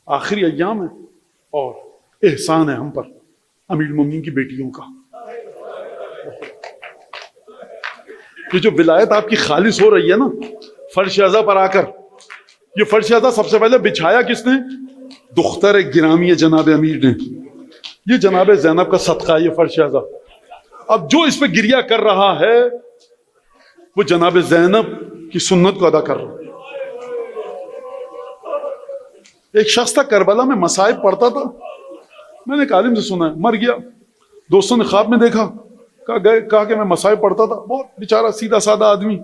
آخری ایام ہے اور احسان ہے ہم پر امیر المومنین کی بیٹیوں کا. یہ جو ولایت آپ کی خالص ہو رہی ہے نا فرش اعضا پر آ کر، یہ فرش اعضا سب سے پہلے بچھایا کس نے؟ دختر گرامی جناب امیر نے. یہ جناب زینب کا صدقہ، یہ فرش اعضا. اب جو اس پہ گریہ کر رہا ہے وہ جناب زینب کی سنت کو ادا کر رہا ہے. ایک شخص تھا کربلا میں مصائب پڑھتا تھا، میں نے ایک عالم سے سنا ہے، مر گیا. دوستوں نے خواب میں دیکھا، کہا کہ میں مصائب پڑھتا تھا. بہت بیچارہ سیدھا سادہ آدمی،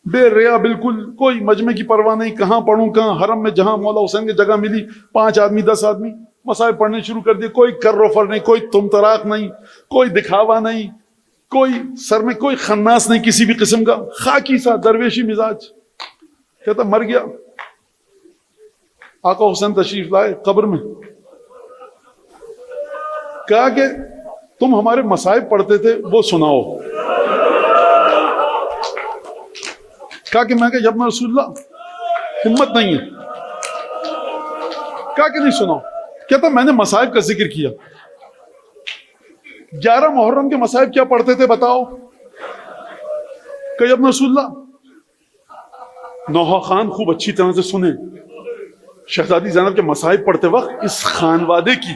بے ریا بالکل، کوئی مجمع کی پرواہ نہیں، کہاں پڑھوں کہاں. حرم میں جہاں مولا حسین کی جگہ ملی 5 آدمی 10 آدمی مصائب پڑھنے شروع کر دیے. کوئی کر و فر نہیں، کوئی تم تراق نہیں، کوئی دکھاوا نہیں، کوئی سر میں کوئی خناس نہیں کسی بھی قسم کا، خاکی سا درویشی مزاج. کہتا مر گیا. آقا حسین تشریف لائے قبر میں، کہا کہ تم ہمارے مصائب پڑھتے تھے وہ سناؤ. کہا کہ میں کہ جب میں رسول اللہ ہمت نہیں ہے. کہا کہ نہیں سناؤ. کہتا میں نے مصائب کا ذکر کیا. 11 محرم کے مصائب کیا پڑھتے تھے بتاؤ. کہ جب میں رسول اللہ. نوحہ خان خوب اچھی طرح سے سنیں، شہزادی زینب کے مصائب پڑھتے وقت اس خانوادے کی،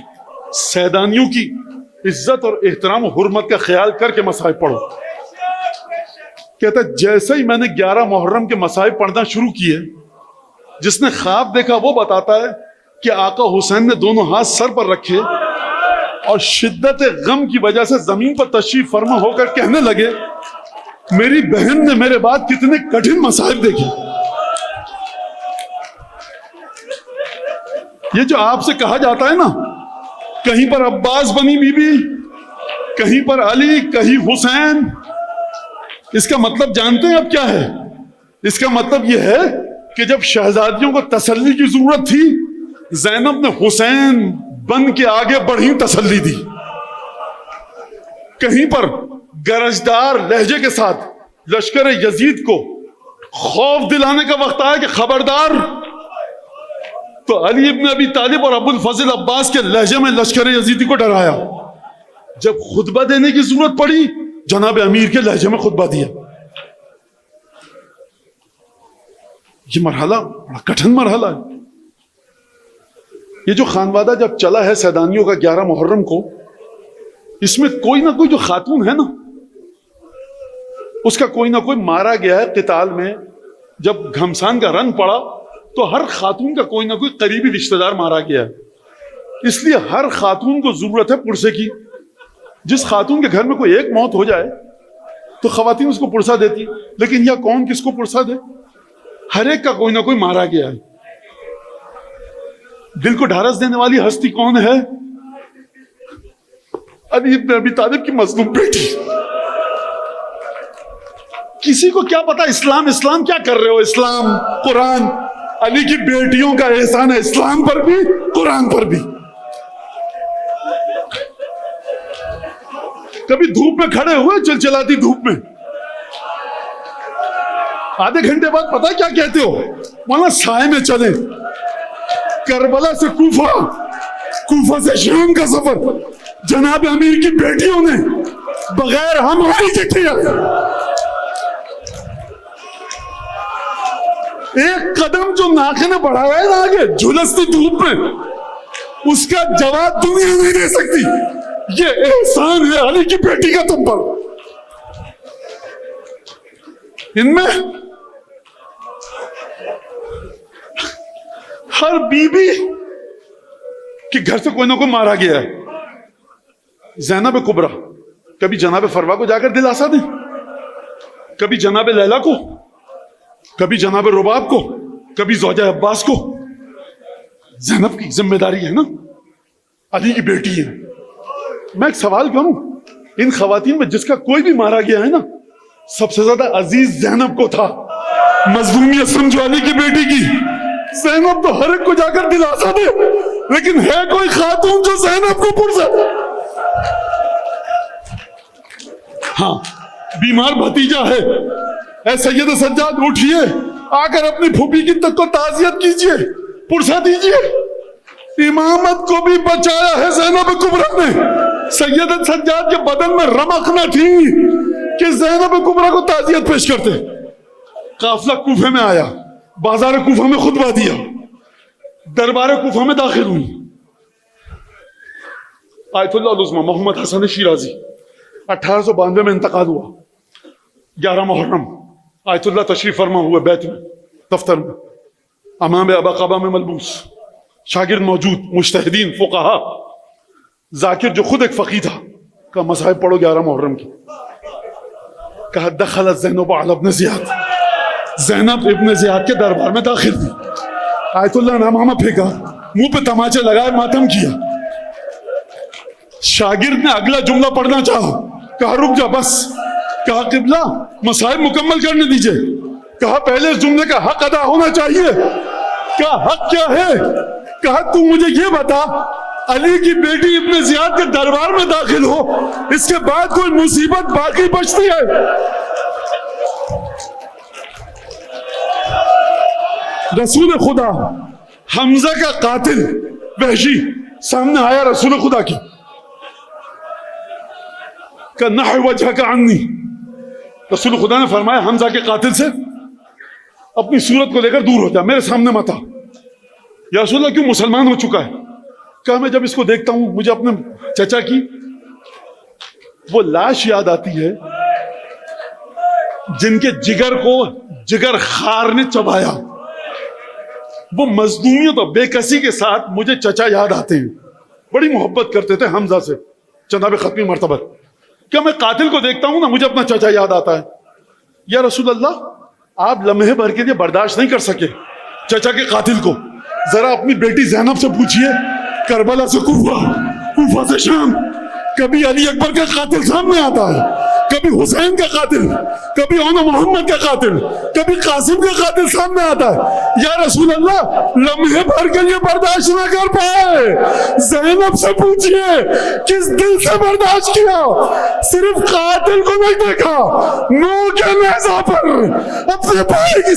سیدانیوں کی عزت اور احترام و حرمت کا خیال کر کے مصائب پڑھو. کہتا ہے جیسے ہی میں نے 11 محرم کے مصائب پڑھنا شروع کیے، جس نے خواب دیکھا وہ بتاتا ہے کہ آقا حسین نے دونوں ہاتھ سر پر رکھے اور شدت غم کی وجہ سے زمین پر تشریف فرما ہو کر کہنے لگے میری بہن نے میرے بعد کتنے کٹھن مصائب دیکھے. یہ جو آپ سے کہا جاتا ہے نا، کہیں پر عباس بنی بی بی، کہیں پر علی، کہیں حسین، اس کا مطلب جانتے ہیں اب کیا ہے؟ اس کا مطلب یہ ہے کہ جب شہزادیوں کو تسلی کی ضرورت تھی، زینب نے حسین بن کے آگے بڑھی تسلی دی. کہیں پر گرجدار لہجے کے ساتھ لشکر یزید کو خوف دلانے کا وقت آیا کہ خبردار، تو علی ابن ابی طالب اور ابو الفضل عباس کے لہجے میں لشکر یزیدی کو ڈرایا. جب خطبہ دینے کی ضرورت پڑی جناب امیر کے لہجے میں خطبہ دیا. یہ مرحلہ بڑا کٹھن مرحلہ ہے. یہ جو خانوادہ جب چلا ہے سیدانیوں کا 11 محرم کو، اس میں کوئی نہ کوئی جو خاتون ہے نا، اس کا کوئی نہ کوئی مارا گیا ہے قتال میں. جب گھمسان کا رنگ پڑا تو ہر خاتون کا کوئی نہ کوئی قریبی رشتہ دار مارا گیا ہے. اس لیے ہر خاتون کو ضرورت ہے پرسے کی. جس خاتون کے گھر میں کوئی ایک موت ہو جائے تو خواتین اس کو پرسہ دیتی، لیکن یہ کون کس کو پرسہ دے؟ ہر ایک کا کوئی نہ کوئی مارا گیا ہے. دل کو ڈھارس دینے والی ہستی کون ہے؟ علی ابن ابی طالب کی مظلوم بیٹی. کسی کو کیا پتا اسلام اسلام کیا کر رہے ہو؟ اسلام، قرآن، علی کی بیٹیوں کا احسان ہے اسلام پر بھی قرآن پر بھی. کبھی دھوپ میں کھڑے ہوئے چلچلاتی دھوپ میں، آدھے گھنٹے بعد پتہ کیا کہتے ہو؟ مولانا سائے میں چلے، کربلا سے کوفہ، کوفہ سے شام کا سفر جناب امیر کی بیٹیوں نے بغیر ہماری کے کیا. ایک قدم جو ناکے نے بڑھایا ہے نا آگے جھلستی دھوپ میں، اس کا جواب دنیا نہیں دے سکتی. یہ احسان ہے علی کی بیٹی کا تم پر. ان میں ہر بیوی کے گھر سے کوئی نہ کوئی مارا گیا ہے. زینب کبریٰ کبھی جناب فروا کو جا کر دلاسا دیں، کبھی جناب لیلا کو، کبھی جناب رباب کو، کبھی زوجہ عباس کو. زینب کی ذمہ داری ہے نا، علی کی بیٹی ہے. میں ایک سوال کروں، ان خواتین میں جس کا کوئی بھی مارا گیا ہے نا، سب سے زیادہ عزیز زینب کو تھا. مظلومیت سمجھو علی کی بیٹی کی. زینب تو ہر ایک کو جا کر دلاسا دے، لیکن ہے کوئی خاتون جو زینب کو پرسے؟ ہاں، بیمار بھتیجا ہے، اے سید سجاد اٹھیے، آ کر اپنی پھوپھی کی تک کو تعزیت کیجئے، پرسہ دیجئے. امامت کو بھی بچایا ہے زینب کبریٰ نے. سید سجاد کے بدن میں رمق نہ تھی کہ زینب کبریٰ کو تعزیت پیش کرتے. قافلہ کوفے میں آیا, بازار کوفہ میں خطبہ دیا, دربار کوفہ میں داخل ہوئی. آیت اللہ العظمیٰ محمد حسن شیرازی 1892 میں انتقال ہوا. 11 محرم آیت اللہ تشریف فرما ہوئے بیت میں, دفتر میں, امام ابا قبا میں ملبوس, شاگرد موجود, مجتہدین, فقہا. ذاکر جو خود ایک فقی تھا کہا مصاحب پڑھو 11 محرم کی. کہا دخلت زینب علی ابن زیاد, زینب ابن زیاد کے دربار میں داخل ہوئی. آیت اللہ نے امامہ پھینکا, منہ پہ تماچے لگائے, ماتم کیا. شاگرد نے اگلا جملہ پڑھنا چاہا, کہا رک جا بس. کہا قبلہ مصائب مکمل کرنے دیجئے. کہا پہلے اس جملے کا حق ادا ہونا چاہیے. کہا حق کیا ہے؟ کہا تو مجھے یہ بتا, علی کی بیٹی ابن زیاد کے دربار میں داخل ہو, اس کے بعد کوئی مصیبت باقی بچتی ہے؟ رسول خدا حمزہ کا قاتل وحشی سامنے آیا رسول خدا کی, کہ نحو وجہک عنی. رسول خدا نے فرمایا حمزہ کے قاتل سے اپنی صورت کو لے کر دور ہو جا, میرے سامنے مت آ. یا رسول اللہ کیوں؟ مسلمان ہو چکا ہے. کہا میں جب اس کو دیکھتا ہوں مجھے اپنے چچا کی وہ لاش یاد آتی ہے جن کے جگر کو جگر خار نے چبایا. وہ مظلومیت اور بے کسی کے ساتھ مجھے چچا یاد آتے ہیں. بڑی محبت کرتے تھے حمزہ سے جناب ختمی مرتبہ. کیا میں قاتل کو دیکھتا ہوں نا مجھے اپنا چچا یاد آتا ہے. یا رسول اللہ آپ لمحے بھر کے لیے برداشت نہیں کر سکے چچا کے قاتل کو. ذرا اپنی بیٹی زینب سے پوچھئے, کربلا سے کوفہ, کوفہ سے شام, کبھی علی اکبر کا قاتل سامنے آتا ہے, کبھی حسین کا قاتل, کبھی اونا محمد کا قاتل, کبھی قاسم کا قاتل سامنے آتا ہے. یا رسول اللہ لمحے بھر کے لیے برداشت نہ کر پائے, زینب سے پوچھئے کس دل سے برداشت کیا. صرف قاتل کو نہیں دیکھا, نو کے نیزہ پر اپنے بھائی کی